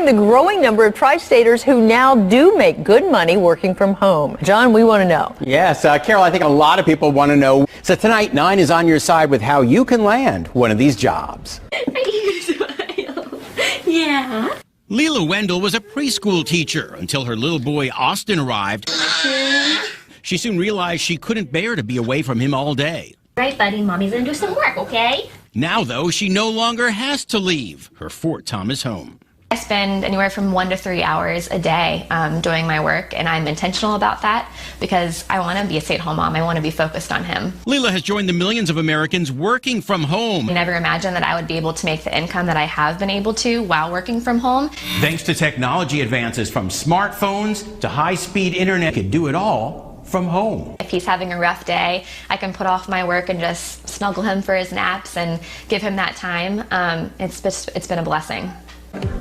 the growing number of tri-staters who now do make good money working from home. John, we want to know. Yes, Carol, I think a lot of people want to know. So tonight, 9 is on your side with how you can land one of these jobs. Yeah. Leela Wendell was a preschool teacher until her little boy Austin arrived. She soon realized she couldn't bear to be away from him all day. Right, buddy, mommy's gonna do some work, okay? Now, though, she no longer has to leave her Fort Thomas home. I spend anywhere from 1 to 3 hours a day doing my work, and I'm intentional about that because I want to be a stay-at-home mom. I want to be focused on him. Leela has joined the millions of Americans working from home. I never imagined that I would be able to make the income that I have been able to while working from home. Thanks to technology advances from smartphones to high-speed internet, could do it all from home. If he's having a rough day, I can put off my work and just snuggle him for his naps and give him that time. It's been a blessing.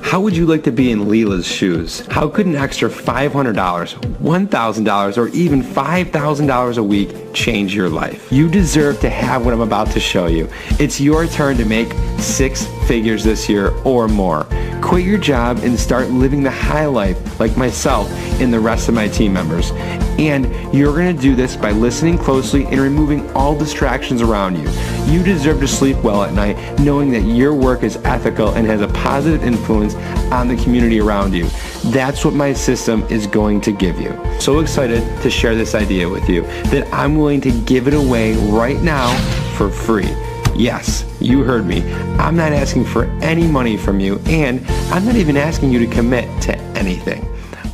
How would you like to be in Leela's shoes? How could an extra $500, $1,000, or even $5,000 a week change your life? You deserve to have what I'm about to show you. It's your turn to make 6 figures this year or more. Quit your job and start living the high life like myself and the rest of my team members. And you're going to do this by listening closely and removing all distractions around you. You deserve to sleep well at night knowing that your work is ethical and has a positive influence on the community around you. That's what my system is going to give you. So excited to share this idea with you that I'm willing to give it away right now for free. Yes, you heard me. I'm not asking for any money from you, and I'm not even asking you to commit to anything.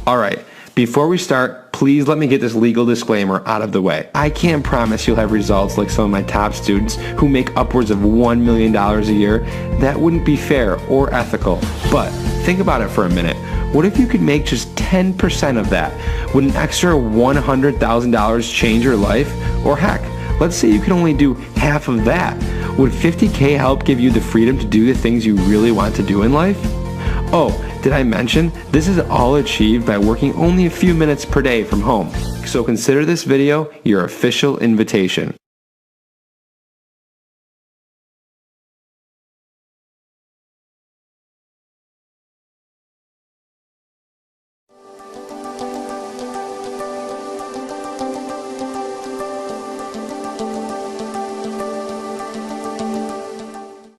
All right, before we start, please let me get this legal disclaimer out of the way. I can't promise you'll have results like some of my top students who make upwards of $1 million a year. That wouldn't be fair or ethical. But think about it for a minute. What if you could make just 10% of that? Would an extra $100,000 change your life? Or heck, let's say you can only do half of that. Would $50K help give you the freedom to do the things you really want to do in life? Oh, did I mention this is all achieved by working only a few minutes per day from home? So consider this video your official invitation.